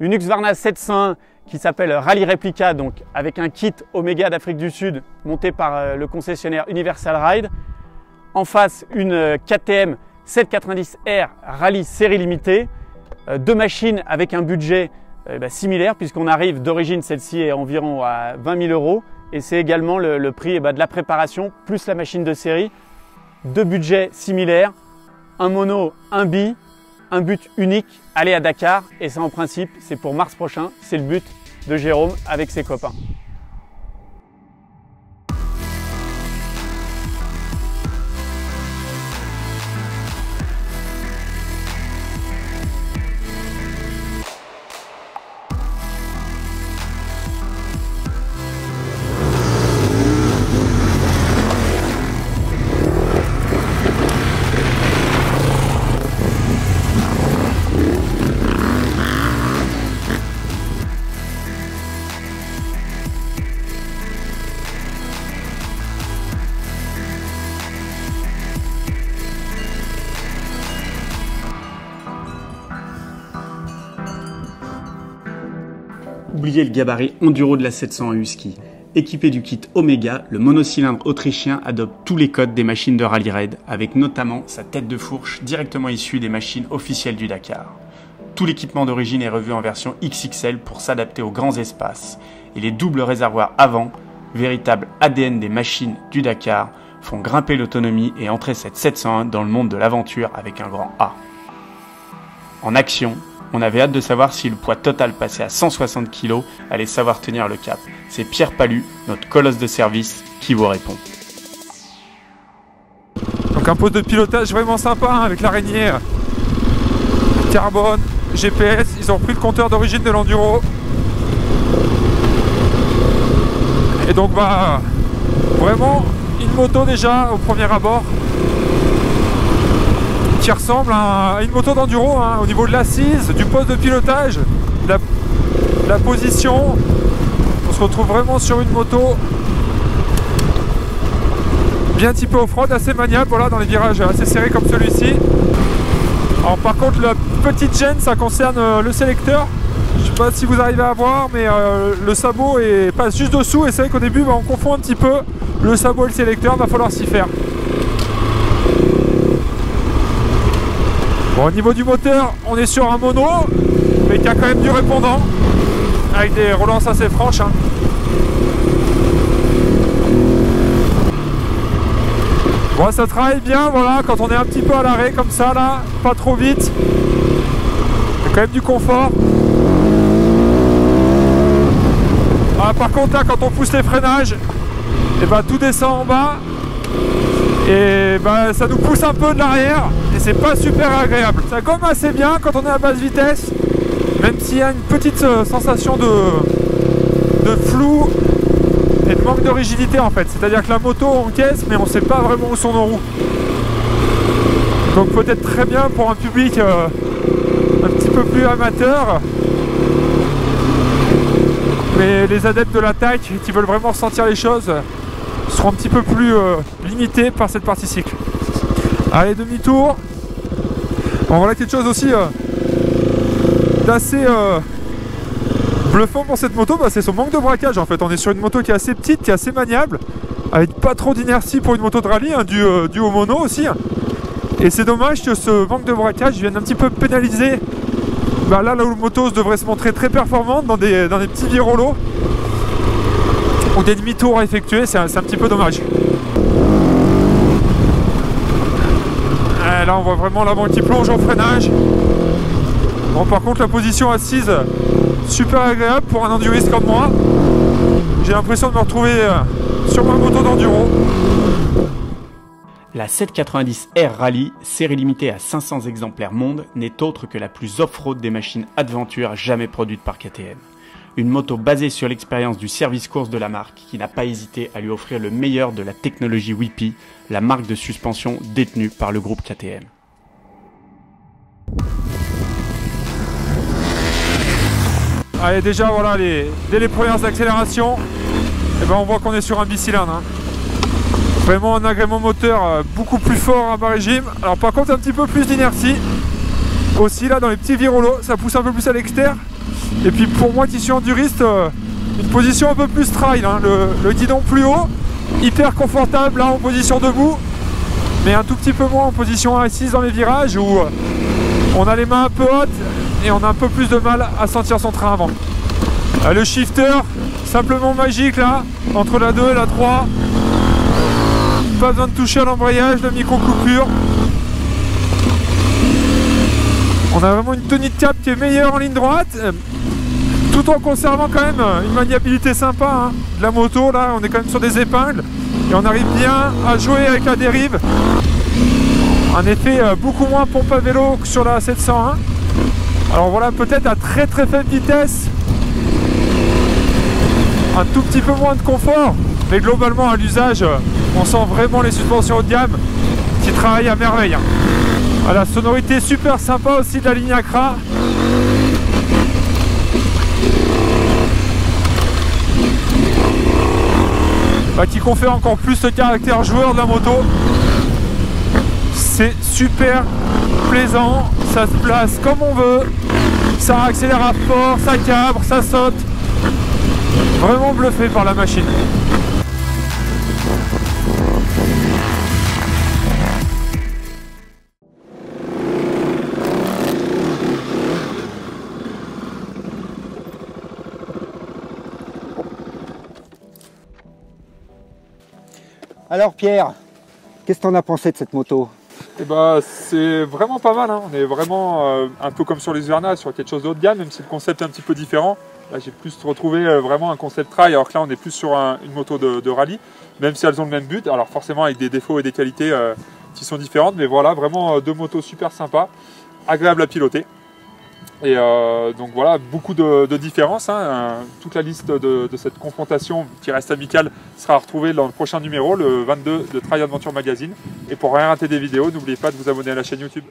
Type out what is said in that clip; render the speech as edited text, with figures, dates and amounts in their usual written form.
Une Husqvarna 701 qui s'appelle Rally Replica, donc avec un kit Omega d'Afrique du Sud monté par le concessionnaire Universal Ride. En face, une KTM 790R Rally série limitée. Deux machines avec un budget similaire, puisqu'on arrive d'origine, celle-ci est environ à 20 000 €. Et c'est également le prix de la préparation plus la machine de série. Deux budgets similaires, un mono, un bi, un but unique, aller à Dakar. Et ça en principe, c'est pour mars prochain, c'est le but de Jérôme avec ses copains. Oubliez le gabarit enduro de la 701 Husky. Équipé du kit Omega, le monocylindre autrichien adopte tous les codes des machines de rallye raid, avec notamment sa tête de fourche directement issue des machines officielles du Dakar. Tout l'équipement d'origine est revu en version XXL pour s'adapter aux grands espaces, et les doubles réservoirs avant, véritable ADN des machines du Dakar, font grimper l'autonomie et entrer cette 701 dans le monde de l'aventure avec un grand A. En action, on avait hâte de savoir si le poids total passé à 160 kg allait savoir tenir le cap. C'est Pierre Palu, notre colosse de service, qui vous répond. Donc un poste de pilotage vraiment sympa avec l'araignée, carbone, GPS, ils ont repris le compteur d'origine de l'enduro. Et donc vraiment une moto déjà au premier abord qui ressemble à une moto d'enduro au niveau de l'assise, du poste de pilotage, la position. On se retrouve vraiment sur une moto bien typée off-road, assez maniable dans les virages assez serrés comme celui-ci. Alors par contre la petite gêne, ça concerne le sélecteur. Je ne sais pas si vous arrivez à voir, mais le sabot passe juste dessous et c'est vrai qu'au début on confond un petit peu le sabot et le sélecteur, va falloir s'y faire. Bon, au niveau du moteur, on est sur un mono, mais qui a quand même du répondant, avec des relances assez franches. Bon, ça travaille bien, quand on est un petit peu à l'arrêt comme ça, là, pas trop vite. Il y a quand même du confort. Par contre, là, quand on pousse les freinages, tout descend en bas. Et ça nous pousse un peu de l'arrière et c'est pas super agréable. Ça gomme assez bien quand on est à basse vitesse, même s'il y a une petite sensation de flou et de manque de rigidité en fait. C'est à dire que la moto encaisse mais on sait pas vraiment où sont nos roues. Donc peut-être très bien pour un public un petit peu plus amateur, mais les adeptes de l'attaque qui veulent vraiment ressentir les choses seront un petit peu plus limités par cette partie cycle. Allez, demi-tour. Bon, voilà quelque chose aussi d'assez bluffant pour cette moto, c'est son manque de braquage en fait. On est sur une moto qui est assez petite, qui est assez maniable, avec pas trop d'inertie pour une moto de rallye, dû au mono aussi. Et c'est dommage que ce manque de braquage vienne un petit peu pénaliser là où la moto devrait se montrer très performante dans des petits virolos ou des demi-tours à effectuer, c'est un petit peu dommage. Là on voit vraiment l'avant qui plonge au freinage. Bon, par contre la position assise super agréable pour un enduriste comme moi. J'ai l'impression de me retrouver sur ma moto d'enduro. La 790R Rally, série limitée à 500 exemplaires monde, n'est autre que la plus off-road des machines Adventure jamais produites par KTM. Une moto basée sur l'expérience du service course de la marque qui n'a pas hésité à lui offrir le meilleur de la technologie Whippy, la marque de suspension détenue par le groupe KTM. Allez, déjà dès les premières accélérations, on voit qu'on est sur un bicylindre. Vraiment un agrément moteur beaucoup plus fort à bas régime. Alors par contre un petit peu plus d'inertie. Aussi là dans les petits virolos, ça pousse un peu plus à l'extérieur. Et puis pour moi qui suis enduriste, une position un peu plus trail, hein, le guidon plus haut, hyper confortable là en position debout, mais un tout petit peu moins en position assise dans les virages où on a les mains un peu hautes et on a un peu plus de mal à sentir son train avant. Le shifter, simplement magique là, entre la 2 et la 3. Pas besoin de toucher à l'embrayage, de micro-coupure. On a vraiment une tenue de cap qui est meilleure en ligne droite, tout en conservant quand même une maniabilité sympa, hein. De la moto, là, on est quand même sur des épingles et on arrive bien à jouer avec la dérive. Un effet beaucoup moins pompe à vélo que sur la 701. Alors voilà, peut-être à très faible vitesse, un tout petit peu moins de confort, mais globalement à l'usage, on sent vraiment les suspensions haut de gamme qui travaillent à merveille. Voilà, sonorité super sympa aussi de la ligne Acra. Qui confère encore plus ce caractère joueur de la moto. C'est super plaisant, ça se place comme on veut, ça accélère à fort, ça cabre, ça saute. Vraiment bluffé par la machine. Alors Pierre, qu'est-ce que tu en as pensé de cette moto? Eh ben, c'est vraiment pas mal, hein. On est vraiment un peu comme sur les Husqvarna, sur quelque chose de haut de gamme, même si le concept est un petit peu différent. Là j'ai plus retrouvé vraiment un concept trail, alors que là on est plus sur une moto de rallye, même si elles ont le même but, alors forcément avec des défauts et des qualités qui sont différentes, mais voilà, vraiment deux motos super sympas, agréables à piloter. Et donc voilà, beaucoup de différences, hein. Toute la liste de cette confrontation qui reste amicale sera retrouvée dans le prochain numéro, le 22 de Trail Adventure Magazine. Et pour rien rater des vidéos, n'oubliez pas de vous abonner à la chaîne YouTube.